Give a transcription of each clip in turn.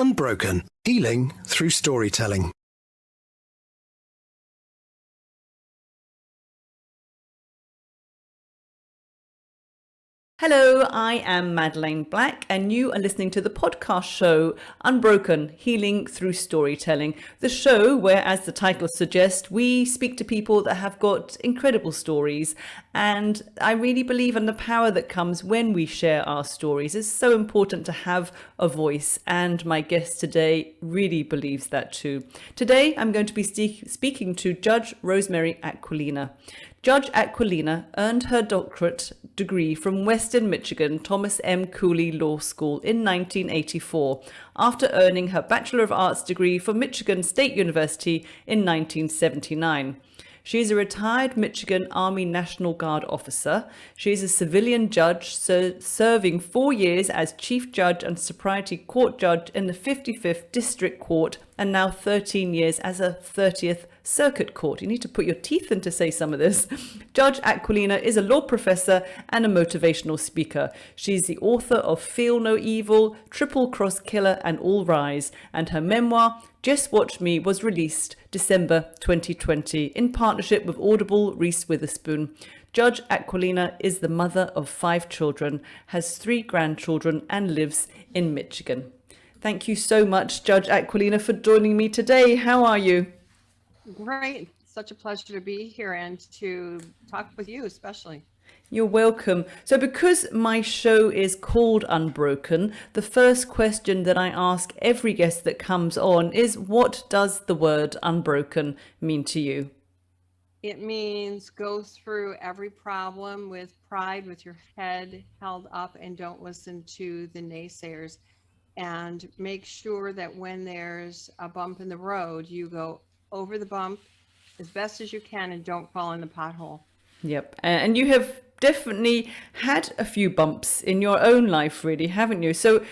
Unbroken, healing through storytelling. Hello, I am Madeleine Black, and you are listening to the podcast show Unbroken, Healing Through Storytelling. The show where, as the title suggests, we speak to people that have got incredible stories. And I really believe in the power that comes when we share our stories. It's so important to have a voice, and my guest today really believes that too. Today, I'm going to be speaking to Judge Rosemarie Aquilina. Judge Aquilina earned her doctorate degree from Western Michigan Thomas M. Cooley Law School in 1984, after earning her Bachelor of Arts degree from Michigan State University in 1979. She is a retired Michigan Army National Guard officer. She is a civilian judge, serving 4 years as Chief Judge and Sobriety Court Judge in the 55th District Court, and now 13 years as a 30th Circuit Court. You need to put your teeth in to say some of this. Judge Aquilina is a law professor and a motivational speaker. She's the author of Feel No Evil, Triple Cross Killer, and All Rise, and her memoir, Just Watch Me, was released December 2020 in partnership with Audible Reese Witherspoon. Judge Aquilina is the mother of 5 children, has 3 grandchildren, and lives in Michigan. Thank you so much, Judge Aquilina, for joining me today. How are you? Great. Such a pleasure to be here and to talk with you especially. You're welcome. So because my show is called Unbroken, the first question that I ask every guest that comes on is, what does the word unbroken mean to you? It means go through every problem with pride, with your head held up, and don't listen to the naysayers. And make sure that when there's a bump in the road, you go over the bump as best as you can and don't fall in the pothole. Yep. And you have definitely had a few bumps in your own life, really, haven't you? So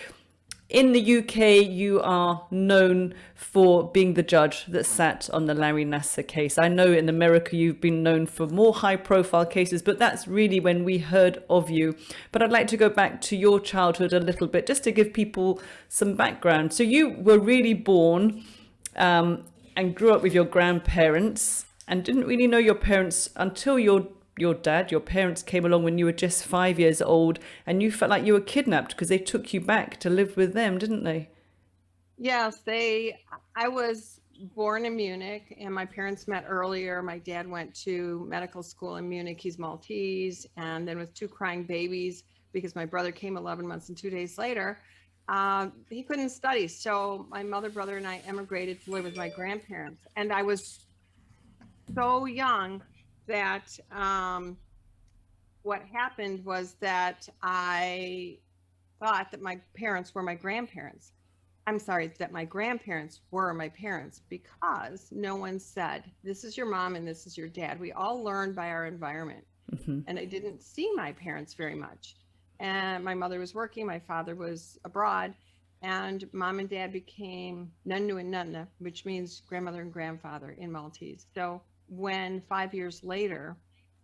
in the UK, you are known for being the judge that sat on the Larry Nassar case. I know in America you've been known for more high-profile cases, but that's really when we heard of you. But I'd like to go back to your childhood a little bit, just to give people some background. So you were really born and grew up with your grandparents and didn't really know your parents until your parents came along when you were just 5 years old, and you felt like you were kidnapped because they took you back to live with them, didn't they? Yes, I was born in Munich and my parents met earlier. My dad went to medical school in Munich. He's Maltese. And then with 2 crying babies, because my brother came 11 months and 2 days later, he couldn't study. So my mother, brother, and I emigrated to live with my grandparents. And I was so young that what happened was that I thought that my parents were my grandparents. I'm sorry, that my grandparents were my parents, because no one said, this is your mom and this is your dad. We all learned by our environment. Mm-hmm. And I didn't see my parents very much. And my mother was working, my father was abroad, and mom and dad became Nunnu and Nunna, which means grandmother and grandfather in Maltese. So when 5 years later,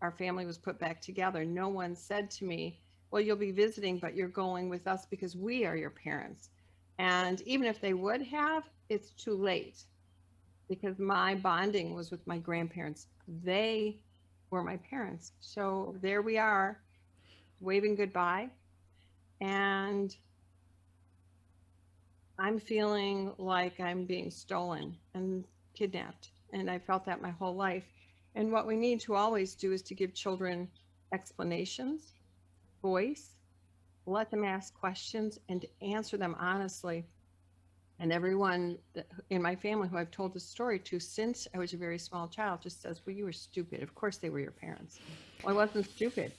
our family was put back together, no one said to me, well, you'll be visiting, but you're going with us because we are your parents. And even if they would have, it's too late, because my bonding was with my grandparents. They were my parents. So there we are, waving goodbye. And I'm feeling like I'm being stolen and kidnapped. And I felt that my whole life. And what we need to always do is to give children explanations, voice, let them ask questions, and answer them honestly. And everyone in my family who I've told this story to since I was a very small child just says, well, you were stupid. Of course they were your parents. Well, I wasn't stupid.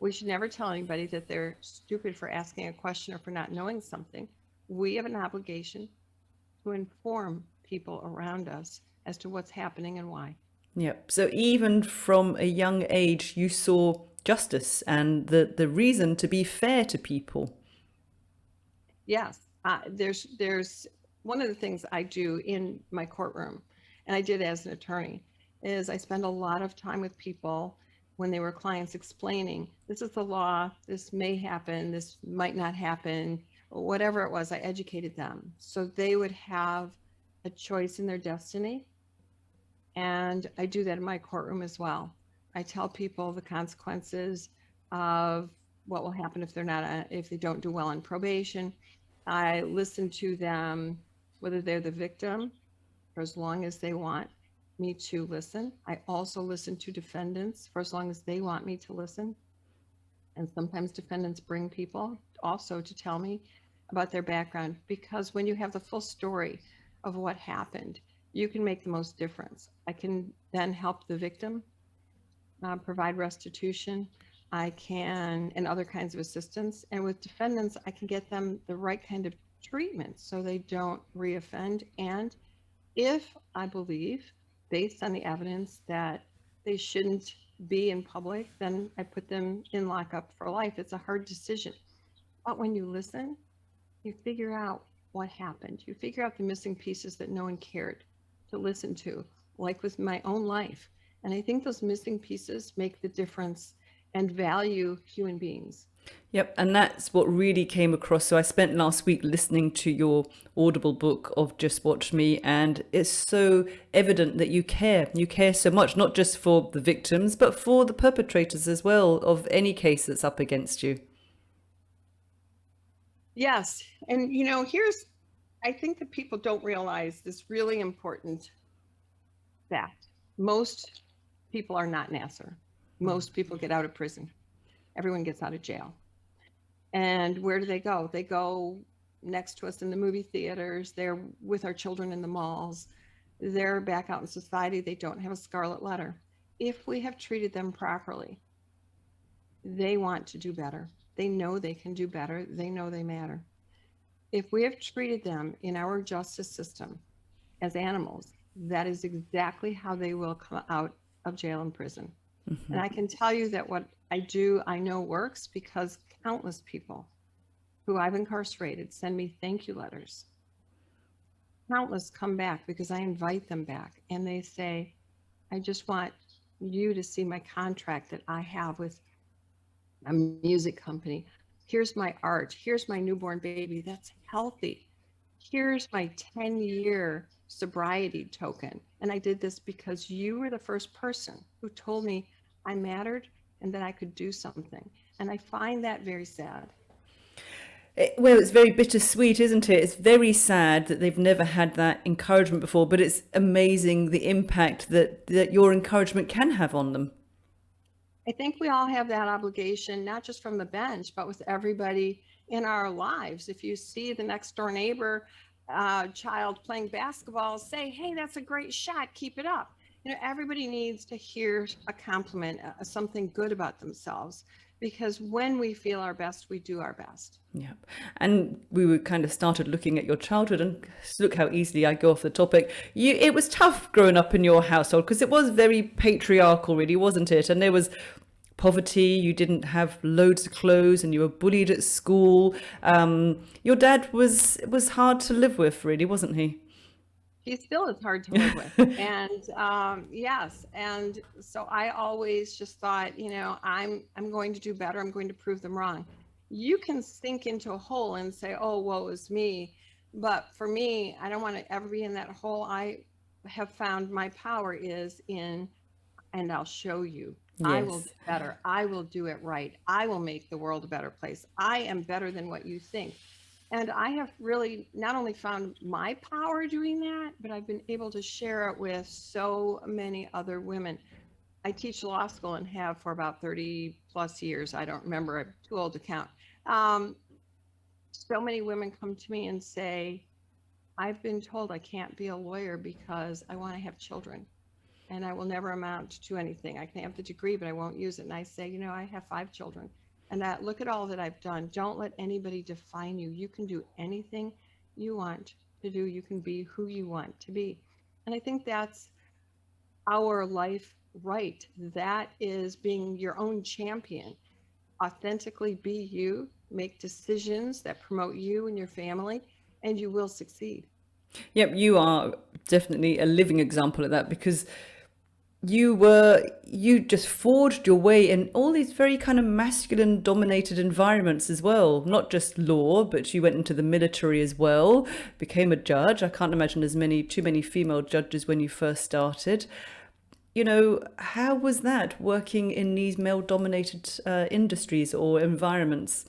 We should never tell anybody that they're stupid for asking a question or for not knowing something. We have an obligation to inform people around us as to what's happening and why. Yep. So even from a young age, you saw justice and the reason to be fair to people. Yes. There's one of the things I do in my courtroom, and I did as an attorney, is I spend a lot of time with people when they were clients explaining, this is the law, this may happen, this might not happen, whatever it was, I educated them so they would have a choice in their destiny. And I do that in my courtroom as well. I tell people the consequences of what will happen if if they don't do well on probation. I listen to them, whether they're the victim, for as long as they want me to listen. I also listen to defendants for as long as they want me to listen. And sometimes defendants bring people also to tell me about their background, because when you have the full story of what happened, you can make the most difference. I can then help the victim, provide restitution. I can, and other kinds of assistance. And with defendants, I can get them the right kind of treatment so they don't reoffend. And if I believe, based on the evidence, that they shouldn't be in public, then I put them in lockup for life. It's a hard decision. But when you listen, you figure out what happened. You figure out the missing pieces that no one cared to listen to, like with my own life. And I think those missing pieces make the difference and value human beings. Yep, and that's what really came across. So I spent last week listening to your Audible book of Just Watch Me, and it's so evident that you care. You care so much, not just for the victims, but for the perpetrators as well of any case that's up against you. Yes. And, I think that people don't realize this really important fact. Most people are not Nasser. Most people get out of prison. Everyone gets out of jail. And where do they go? They go next to us in the movie theaters. They're with our children in the malls. They're back out in society. They don't have a scarlet letter. If we have treated them properly, they want to do better. They know they can do better. They know they matter. If we have treated them in our justice system as animals, that is exactly how they will come out of jail and prison. Mm-hmm. And I can tell you that what I do, I know works, because countless people who I've incarcerated send me thank you letters. Countless come back because I invite them back, and they say, I just want you to see my contract that I have with a music company. Here's my art. Here's my newborn baby that's healthy. Here's my 10-year sobriety token. And I did this because you were the first person who told me I mattered and that I could do something. And I find that very sad. Well, it's very bittersweet, isn't it? It's very sad that they've never had that encouragement before, but it's amazing the impact that your encouragement can have on them. I think we all have that obligation, not just from the bench, but with everybody in our lives. If you see the next door neighbor child playing basketball, say, hey, that's a great shot, keep it up. Everybody needs to hear a compliment, something good about themselves, because when we feel our best, we do our best. Yeah. And we were kind of started looking at your childhood, and look how easily I go off the topic. It was tough growing up in your household, because it was very patriarchal, really, wasn't it? And there was poverty, you didn't have loads of clothes, and you were bullied at school. Your dad was hard to live with, really, wasn't he? He still is hard to live with. And yes. And so I always just thought, I'm going to do better. I'm going to prove them wrong. You can sink into a hole and say, oh, woe is me. But for me, I don't want to ever be in that hole. I have found my power is in, and I'll show you. Yes. I will do better. I will do it right. I will make the world a better place. I am better than what you think. And I have really not only found my power doing that, but I've been able to share it with so many other women. I teach law school and have for about 30 plus years. I don't remember. I'm too old to count. So many women come to me and say, I've been told I can't be a lawyer because I want to have children and I will never amount to anything. I can have the degree, but I won't use it. And I say, I have 5 children. And look at all that I've done. Don't let anybody define you. You can do anything you want to do. You can be who you want to be. And I think that's our life right. That is being your own champion. Authentically be you. Make decisions that promote you and your family, and you will succeed. Yep, you are definitely a living example of that, because you just forged your way in all these very kind of masculine dominated environments as well, not just law, but you went into the military as well, became a judge. I can't imagine there's too many female judges when you first started. How was that working in these male dominated industries or environments?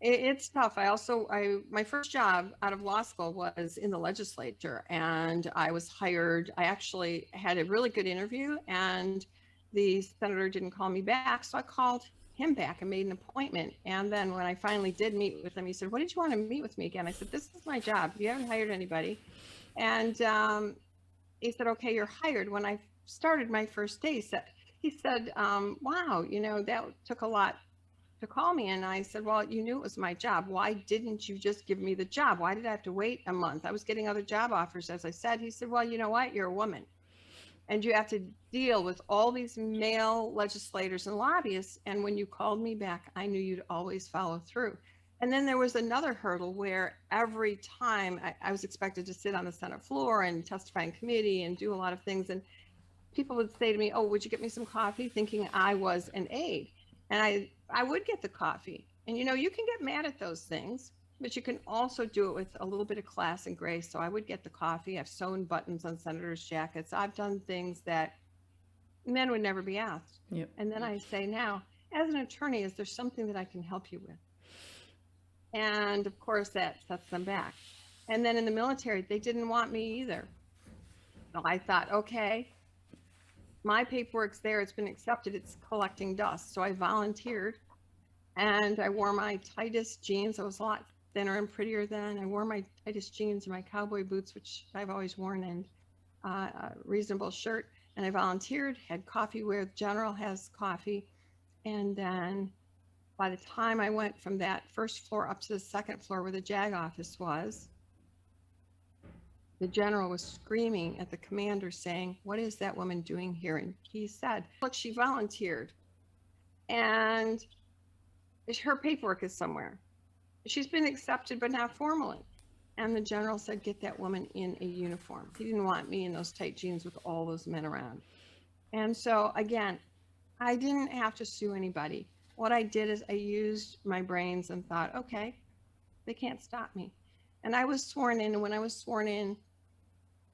It's tough. My first job out of law school was in the legislature, and I was hired. I actually had a really good interview, and the senator didn't call me back. So I called him back and made an appointment. And then when I finally did meet with him, he said, "What did you want to meet with me again?" I said, "This is my job. You haven't hired anybody." And he said, "Okay, you're hired." When I started my first day, he said, "Wow, that took a lot to call me." And I said, "Well, you knew it was my job. Why didn't you just give me the job? Why did I have to wait a month? I was getting other job offers," as I said. He said, "Well, you know what? You're a woman, and you have to deal with all these male legislators and lobbyists. And when you called me back, I knew you'd always follow through." And then there was another hurdle where every time I was expected to sit on the Senate floor and testify in committee and do a lot of things. And people would say to me, "Oh, would you get me some coffee?" thinking I was an aide. And I would get the coffee. And you can get mad at those things, but you can also do it with a little bit of class and grace. So I would get the coffee. I've sewn buttons on senators' jackets. I've done things that men would never be asked. Yep. And then I say, now, as an attorney, is there something that I can help you with? And of course, that sets them back. And then in the military, they didn't want me either. So I thought, okay, my paperwork's there. It's been accepted. It's collecting dust. So I volunteered, and I wore my tightest jeans. I was a lot thinner and prettier then. I wore my tightest jeans and my cowboy boots, which I've always worn, and a reasonable shirt. And I volunteered, had coffee where the general has coffee. And then by the time I went from that first floor up to the second floor where the JAG office was, the general was screaming at the commander saying, "What is that woman doing here?" And he said, "Look, she volunteered, and her paperwork is somewhere. She's been accepted, but not formally." And the general said, "Get that woman in a uniform." He didn't want me in those tight jeans with all those men around. And so again, I didn't have to sue anybody. What I did is I used my brains and thought, okay, they can't stop me. And I was sworn in, and when I was sworn in,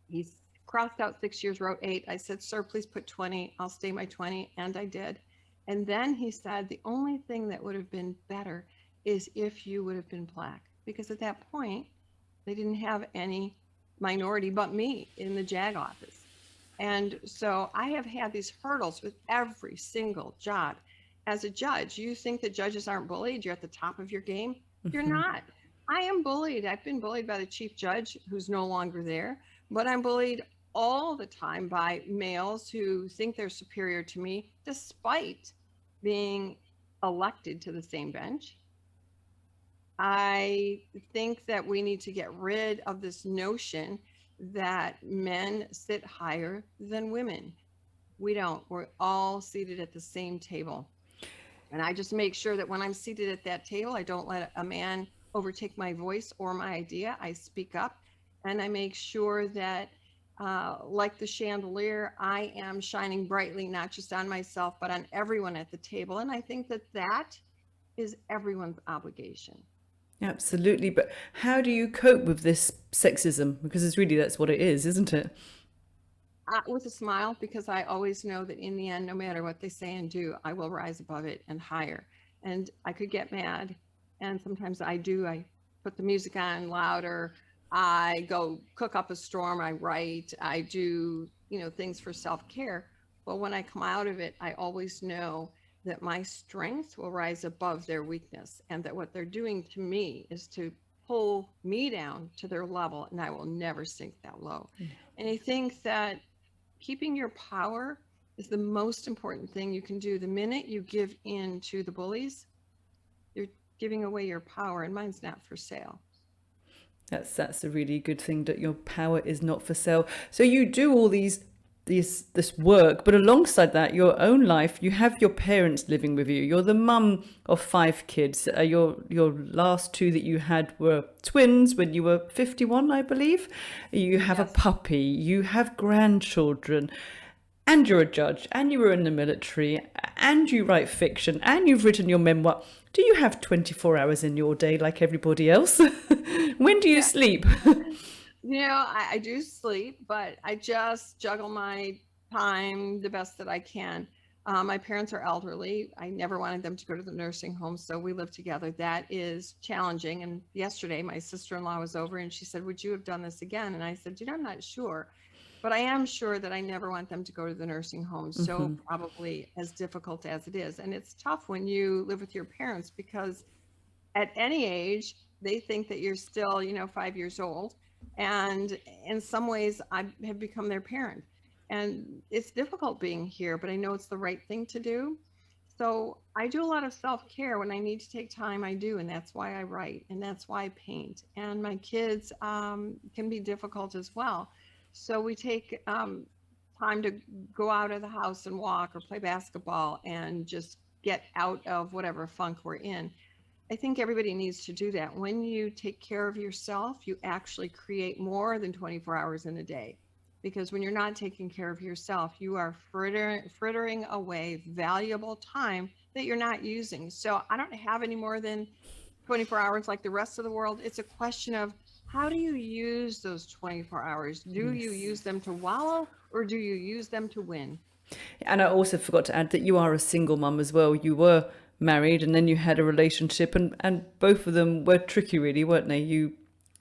he crossed out 6 years, wrote 8. I said, "Sir, please put 20. I'll stay my 20. And I did. And then he said, "The only thing that would have been better is if you would have been Black," because at that point, they didn't have any minority but me in the JAG office. And so I have had these hurdles with every single job. As a judge, you think that judges aren't bullied? You're at the top of your game. You're not. I am bullied. I've been bullied by the chief judge, who's no longer there, but I'm bullied all the time by males who think they're superior to me, despite being elected to the same bench. I think that we need to get rid of this notion that men sit higher than women. We don't. We're all seated at the same table. And I just make sure that when I'm seated at that table, I don't let a man overtake my voice or my idea. I speak up, and I make sure that, like the chandelier, I am shining brightly, not just on myself, but on everyone at the table. And I think that that is everyone's obligation. Absolutely. But how do you cope with this sexism? Because that's what it is, isn't it? With a smile, because I always know that in the end, no matter what they say and do, I will rise above it and higher. And I could get mad, and sometimes I do. I put the music on louder. I go cook up a storm. I write. I do, things for self-care. But when I come out of it, I always know that my strength will rise above their weakness, and that what they're doing to me is to pull me down to their level, and I will never sink that low. And I think that keeping your power is the most important thing you can do. The minute you give in to the bullies, you're giving away your power, and mine's not for sale. That's a really good thing, that your power is not for sale. So you do all this work, but alongside that, your own life, you have your parents living with you. You're the mum of 5 kids. Your last 2 that you had were twins when you were 51, I believe. You have a puppy. You have grandchildren. And you're a judge, and you were in the military, and you write fiction, and you've written your memoir. Do you have 24 hours in your day like everybody else? When do you Yeah. sleep? I do sleep, but I just juggle my time the best that I can. My parents are elderly. I never wanted them to go to the nursing home, so we live together. That is challenging. And yesterday, my sister-in-law was over and she said, "Would you have done this again?" And I said, I'm not sure, but I am sure that I never want them to go to the nursing home. So probably as difficult as it is. And it's tough when you live with your parents because at any age, they think that you're still, 5 years old. And in some ways, I have become their parent. And it's difficult being here, but I know it's the right thing to do. So I do a lot of self care when I need to take time. I do. And that's why I write and that's why I paint. And my kids can be difficult as well. So we take time to go out of the house and walk or play basketball and just get out of whatever funk we're in. I think everybody needs to do that. When you take care of yourself, you actually create more than 24 hours in a day. Because when you're not taking care of yourself, you are frittering away valuable time that you're not using. So I don't have any more than 24 hours like the rest of the world. It's a question of how do you use those 24 hours? Do you use them to wallow or do you use them to win? And I also forgot to add that you are a single mum as well. You were married and then you had a relationship, and both of them were tricky, really, weren't they? You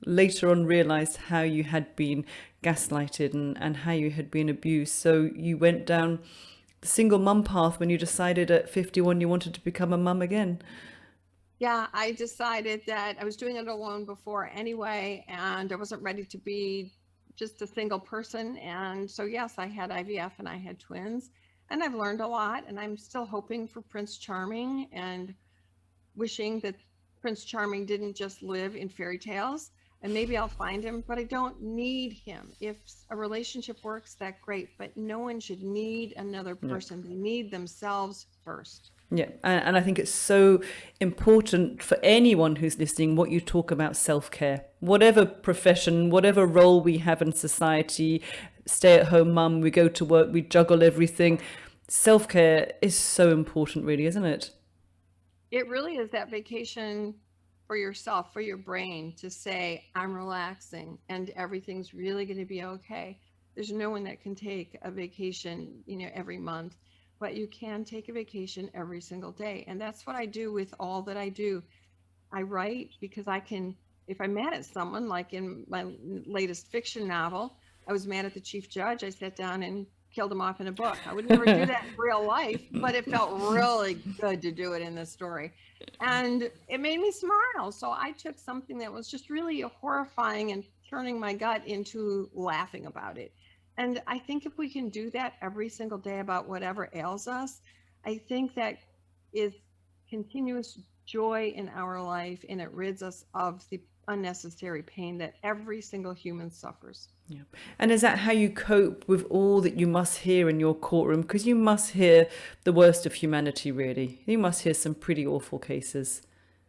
later on realized how you had been gaslighted and how you had been abused. So you went down the single mum path when you decided at 51 you wanted to become a mum again. Yeah, I decided that I was doing it alone before anyway, and I wasn't ready to be just a single person. And so, yes, I had IVF and I had twins, and I've learned a lot. And I'm still hoping for Prince Charming and wishing that Prince Charming didn't just live in fairy tales. And maybe I'll find him, but I don't need him. If a relationship works, that's great. But no one should need another Yeah. person, they need themselves first. Yeah, and I think it's so important for anyone who's listening what you talk about self-care. Whatever profession, whatever role we have in society, stay-at-home mum, we go to work, we juggle everything. Self-care is so important, really, isn't it? It really is that vacation for yourself, for your brain to say, I'm relaxing and everything's really going to be okay. There's no one that can take a vacation, every month, but you can take a vacation every single day. And that's what I do with all that I do. I write because I can, if I'm mad at someone, like in my latest fiction novel, I was mad at the chief judge. I sat down and killed him off in a book. I would never do that in real life, but it felt really good to do it in the story. And it made me smile. So I took something that was just really horrifying and turning my gut into laughing about it. And I think if we can do that every single day about whatever ails us, I think that is continuous joy in our life and it rids us of the unnecessary pain that every single human suffers. Yeah. And is that how you cope with all that you must hear in your courtroom? Because you must hear the worst of humanity, really. You must hear some pretty awful cases.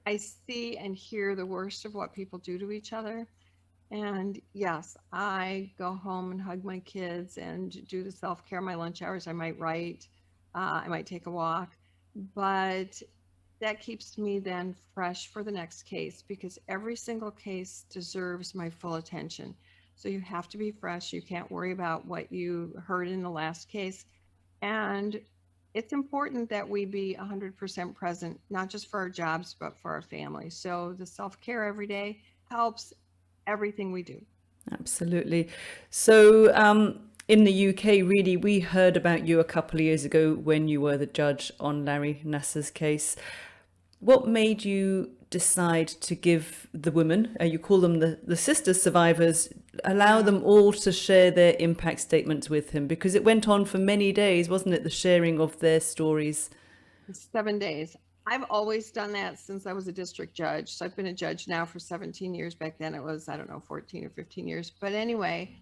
I see and hear the worst of what people do to each other. And yes, I go home and hug my kids and do the self care. My lunch hours, I might write, I might take a walk, but that keeps me then fresh for the next case because every single case deserves my full attention. So you have to be fresh. You can't worry about what you heard in the last case. And it's important that we be 100% present, not just for our jobs, but for our families. So the self care every day helps everything we do. Absolutely. So, in the UK, really, we heard about you a couple of years ago when you were the judge on Larry Nassar's case. What made you decide to give the women, you call them the sister survivors, allow Yeah. them all to share their impact statements with him? Because it went on for many days, wasn't it? The sharing of their stories. 7 days. I've always done that since I was a district judge. So I've been a judge now for 17 years. Back then it was, I don't know, 14 or 15 years. But anyway,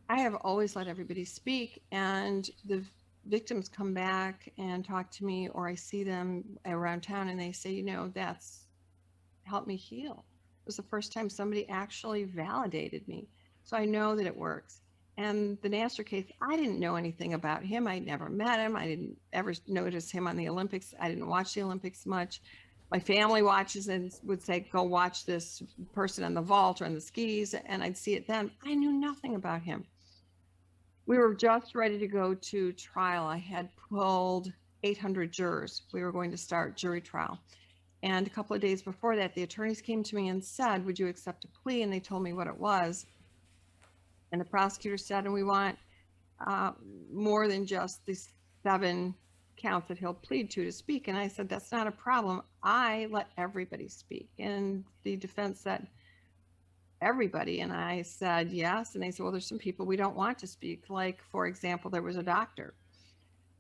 I have always let everybody speak, and the victims come back and talk to me, or I see them around town and they say, that's helped me heal. It was the first time somebody actually validated me. So I know that it works. And the Nasser case, I didn't know anything about him. I'd never met him. I didn't ever notice him on the Olympics. I didn't watch the Olympics much. My family watches and would say, go watch this person on the vault or on the skis. And I'd see it then. I knew nothing about him. We were just ready to go to trial. I had pulled 800 jurors. We were going to start jury trial. And a couple of days before that, the attorneys came to me and said, would you accept a plea? And they told me what it was. And the prosecutor said, and we want more than just the 7 counts that he'll plead to speak. And I said, that's not a problem. I let everybody speak. And the defense said, everybody. And I said, yes. And they said, well, there's some people we don't want to speak. Like, for example, there was a doctor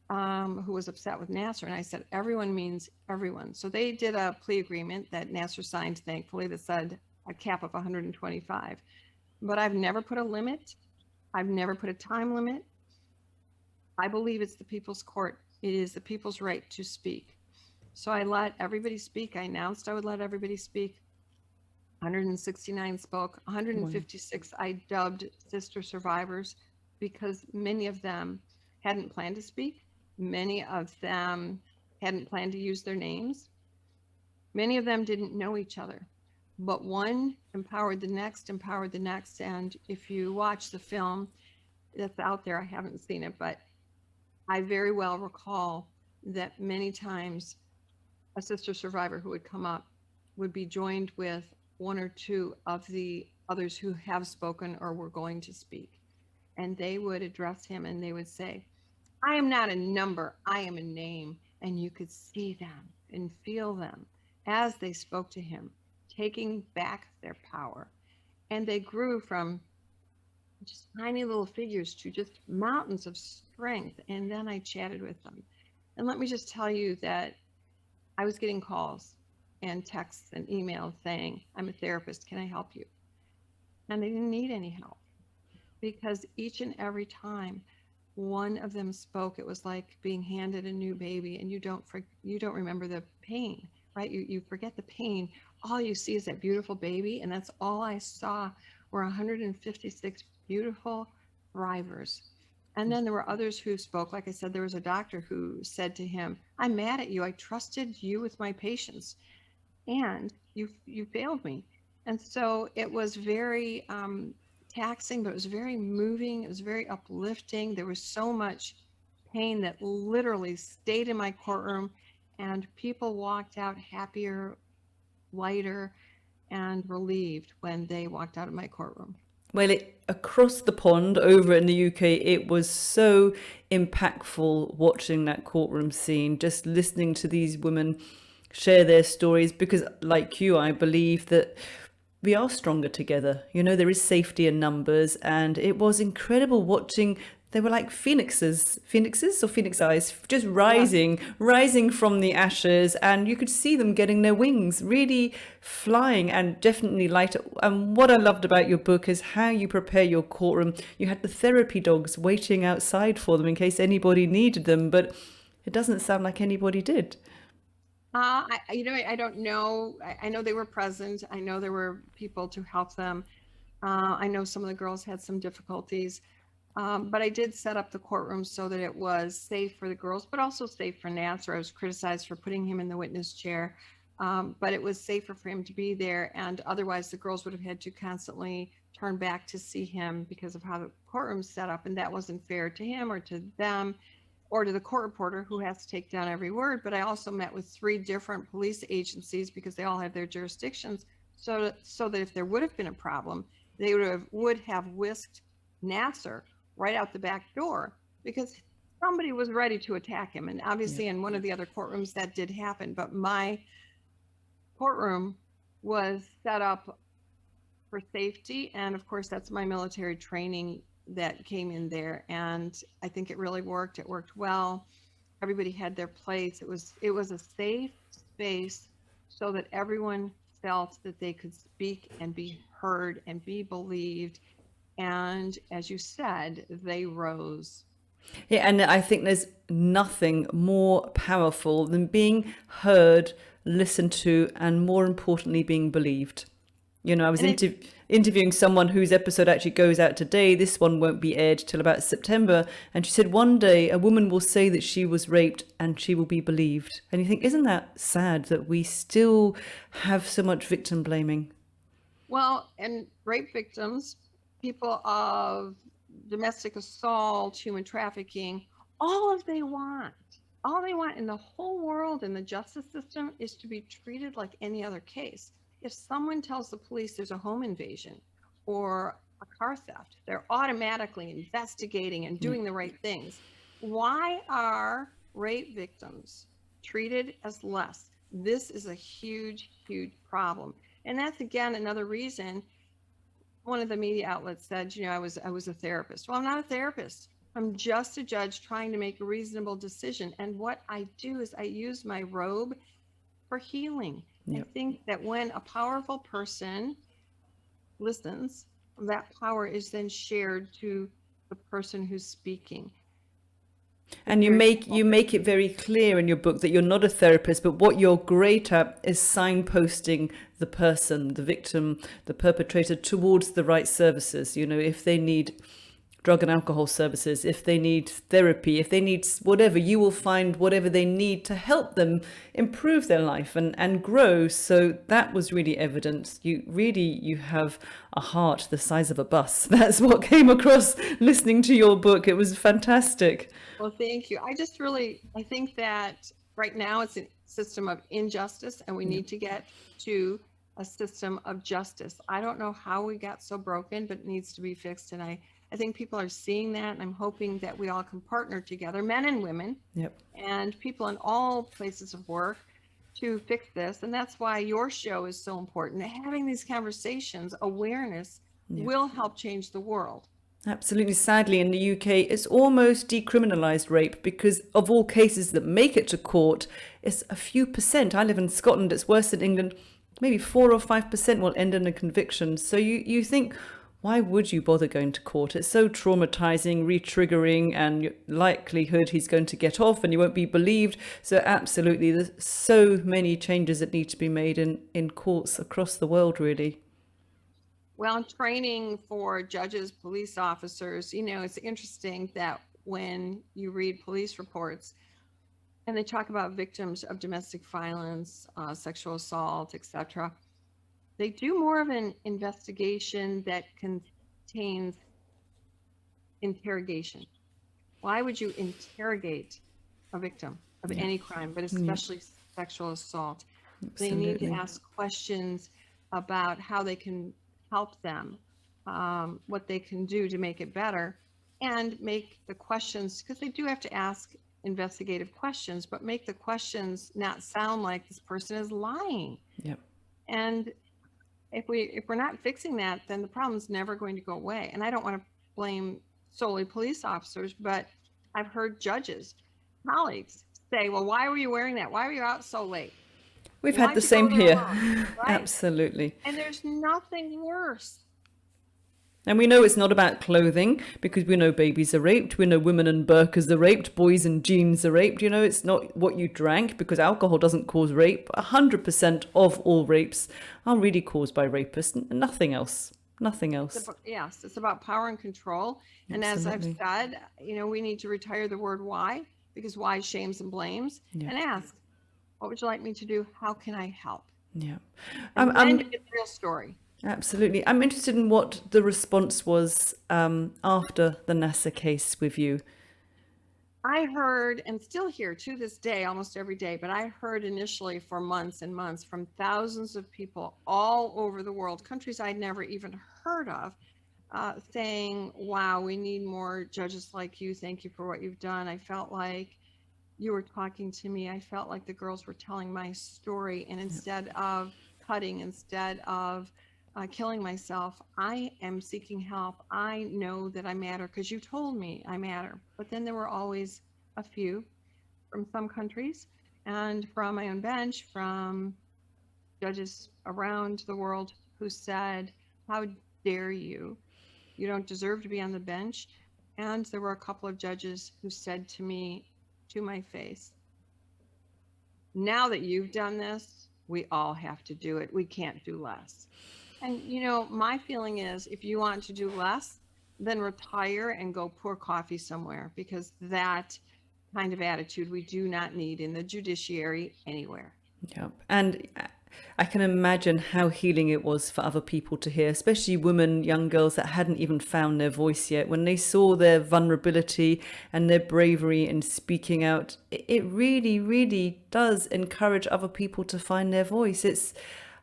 who was upset with Nasser. And I said, everyone means everyone. So they did a plea agreement that Nasser signed, thankfully, that said a cap of 125. But I've never put a limit. I've never put a time limit. I believe it's the people's court. It is the people's right to speak. So I let everybody speak. I announced I would let everybody speak. 169 spoke. 156 I dubbed sister survivors because many of them hadn't planned to speak. Many of them hadn't planned to use their names. Many of them didn't know each other. But one empowered the next. And if you watch the film that's out there, I haven't seen it, but I very well recall that many times a sister survivor who would come up would be joined with 1 or 2 of the others who have spoken or were going to speak. And they would address him and they would say, I am not a number, I am a name. And you could see them and feel them as they spoke to him, taking back their power. And they grew from just tiny little figures to just mountains of strength. And then I chatted with them. And let me just tell you that I was getting calls and texts and emails saying, I'm a therapist, can I help you? And they didn't need any help because each and every time one of them spoke, it was like being handed a new baby and you don't remember the pain, right? You forget the pain. All you see is that beautiful baby. And that's all I saw were 156 beautiful thrivers. And then there were others who spoke. Like I said, there was a doctor who said to him, I'm mad at you. I trusted you with my patients and you failed me. And so it was very taxing, but it was very moving. It was very uplifting. There was so much pain that literally stayed in my courtroom and people walked out happier, lighter, and relieved when they walked out of my courtroom. Well, across the pond over in the UK, it was so impactful watching that courtroom scene, just listening to these women share their stories, because like you, I believe that we are stronger together. You know, there is safety in numbers, and it was incredible watching. They were like phoenix eyes, just rising from the ashes, and you could see them getting their wings, really flying, and definitely lighter. And what I loved about your book is how you prepare your courtroom. You had the therapy dogs waiting outside for them in case anybody needed them, but it doesn't sound like anybody did. I don't know. I know they were present. I know there were people to help them. I know some of the girls had some difficulties. But I did set up the courtroom so that it was safe for the girls, but also safe for Nasser. I was criticized for putting him in the witness chair, but it was safer for him to be there. And otherwise, the girls would have had to constantly turn back to see him because of how the courtroom's set up. And that wasn't fair to him or to them or to the court reporter who has to take down every word. But I also met with 3 different police agencies because they all have their jurisdictions. So that if there would have been a problem, they would have whisked Nasser right out the back door because somebody was ready to attack him. And obviously in one of the other courtrooms that did happen, but my courtroom was set up for safety. And of course, that's my military training that came in there. And I think it really worked. It worked well. Everybody had their place. It was a safe space so that everyone felt that they could speak and be heard and be believed. And as you said, they rose. Yeah, and I think there's nothing more powerful than being heard, listened to, and more importantly, being believed. You know, interviewing someone whose episode actually goes out today. This one won't be aired till about September. And she said one day a woman will say that she was raped and she will be believed. And you think, isn't that sad that we still have so much victim blaming? Well, and rape victims, people of domestic assault, human trafficking, all they want in the whole world in the justice system is to be treated like any other case. If someone tells the police there's a home invasion or a car theft, they're automatically investigating and doing the right things. Why are rape victims treated as less? This is a huge, huge problem. And that's, again, another reason one of the media outlets said, I was a therapist. Well, I'm not a therapist. I'm just a judge trying to make a reasonable decision. And what I do is I use my robe for healing. I think that when a powerful person listens, that power is then shared to the person who's speaking. And you make it very clear in your book that you're not a therapist, but what you're great at is signposting the person, the victim, the perpetrator towards the right services. If they need drug and alcohol services, if they need therapy, if they need whatever, you will find whatever they need to help them improve their life and grow. So that was really evident. You have a heart the size of a bus. That's what came across listening to your book. It was fantastic. Well, thank you. I think that right now it's a system of injustice and we need to get to a system of justice. I don't know how we got so broken, but it needs to be fixed. And I think people are seeing that, and I'm hoping that we all can partner together, men and women, and people in all places of work, to fix this. And that's why your show is so important. Having these conversations, awareness, will help change the world. Absolutely. Sadly, in the UK, it's almost decriminalised rape because of all cases that make it to court, it's a few percent. I live in Scotland, it's worse than England. Maybe 4 or 5% will end in a conviction. So you think, why would you bother going to court? It's so traumatizing, re-triggering, and likelihood he's going to get off and you won't be believed. So absolutely, there's so many changes that need to be made in courts across the world, really. Well, training for judges, police officers, it's interesting that when you read police reports and they talk about victims of domestic violence, sexual assault, etc., they do more of an investigation that contains interrogation. Why would you interrogate a victim of any crime, but especially sexual assault? Absolutely. They need to ask questions about how they can help them, what they can do to make it better, and make the questions, because they do have to ask investigative questions, but make the questions not sound like this person is lying. And if we're not fixing that, then the problem's never going to go away. And I don't want to blame solely police officers, but I've heard judges, colleagues say, well, why were you wearing that? Why were you out so late? We've had the same here. Right? Absolutely. And there's nothing worse. And we know it's not about clothing because we know babies are raped. We know women in burqas are raped. Boys in jeans are raped. It's not what you drank because alcohol doesn't cause rape. 100% of all rapes are really caused by rapists. Nothing else. Nothing else. Yes, it's about power and control. And absolutely. As I've said, we need to retire the word why, because why shames and blames, and ask, what would you like me to do? How can I help? Yeah. And it's a real story. Absolutely. I'm interested in what the response was after the NASA case with you. I heard, and still hear to this day, almost every day, but I heard initially for months and months from thousands of people all over the world, countries I'd never even heard of, saying, wow, we need more judges like you. Thank you for what you've done. I felt like you were talking to me. I felt like the girls were telling my story. And instead of cutting, instead of killing myself, I am seeking help. I know that I matter because you told me I matter. But then there were always a few from some countries and from my own bench, from judges around the world who said, how dare you? You don't deserve to be on the bench. And there were a couple of judges who said to me, to my face, now that you've done this, we all have to do it. We can't do less. And my feeling is if you want to do less, then retire and go pour coffee somewhere, because that kind of attitude we do not need in the judiciary anywhere. Yeah. And I can imagine how healing it was for other people to hear, especially women, young girls that hadn't even found their voice yet. When they saw their vulnerability and their bravery in speaking out, it really, really does encourage other people to find their voice.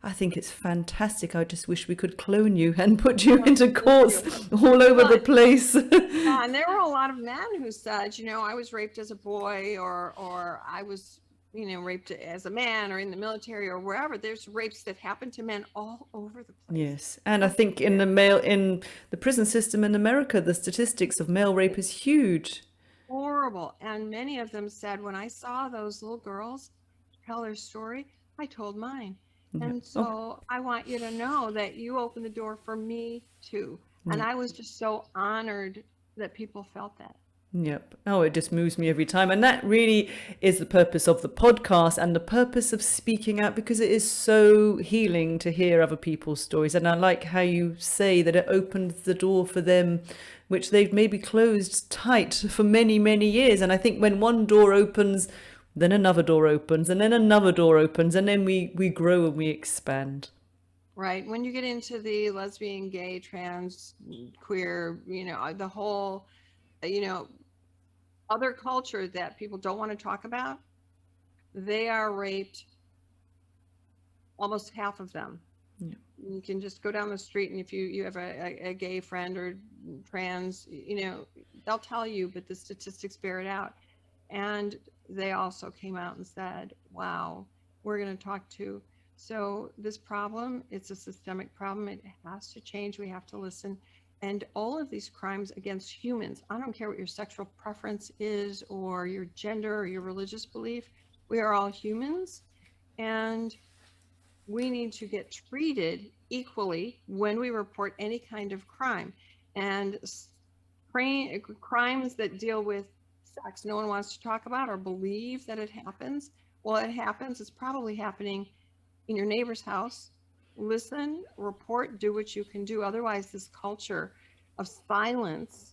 I think it's fantastic. I just wish we could clone you and put you into courts all over the place. And there were a lot of men who said, I was raped as a boy, or I was, raped as a man, or in the military, or wherever. There's rapes that happen to men all over the place. Yes. And I think in the prison system in America, the statistics of male rape is huge. Horrible. And many of them said, when I saw those little girls tell their story, I told mine. And so I want you to know that you opened the door for me too. And I was just so honored that people felt that. Yep. Oh, it just moves me every time. And that really is the purpose of the podcast and the purpose of speaking out, because it is so healing to hear other people's stories. And I like how you say that it opens the door for them, which they've maybe closed tight for many, many years. And I think when one door opens, then another door opens, and then another door opens, and then we grow and we expand. Right. When you get into the lesbian, gay, trans, queer, the whole, other culture that people don't want to talk about, they are raped, almost half of them. Yeah. You can just go down the street, and if you have a gay friend or trans, they'll tell you, but the statistics bear it out. And they also came out and said, wow, we're going to talk to. So this problem, it's a systemic problem. It has to change. We have to listen. And all of these crimes against humans, I don't care what your sexual preference is, or your gender, or your religious belief, we are all humans. And we need to get treated equally when we report any kind of crime. And crimes that deal with sex, no one wants to talk about or believe that it happens. Well, it happens. It's probably happening in your neighbor's house. Listen, report, do what you can do. Otherwise, this culture of silence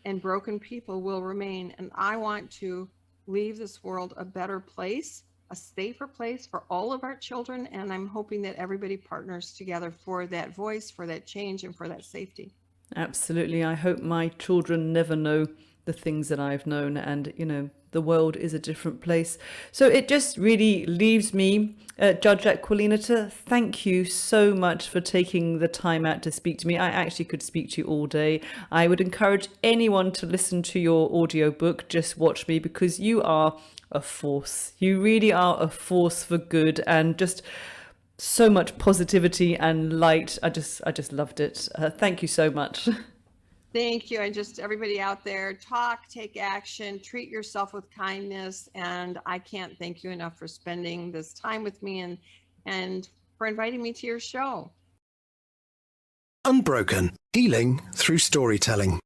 and broken people will remain. And I want to leave this world a better place, a safer place for all of our children. And I'm hoping that everybody partners together for that voice, for that change, and for that safety. Absolutely. I hope my children never know the things that I've known, and the world is a different place. So it just really leaves me, Judge Aquilina, to thank you so much for taking the time out to speak to me. I actually could speak to you all day. I would encourage anyone to listen to your audiobook, Just Watch Me, because you are a force. You really are a force for good, and just so much positivity and light. I just loved it. Thank you so much. Thank you. And just everybody out there, talk, take action, treat yourself with kindness. And I can't thank you enough for spending this time with me and for inviting me to your show. Unbroken, healing through storytelling.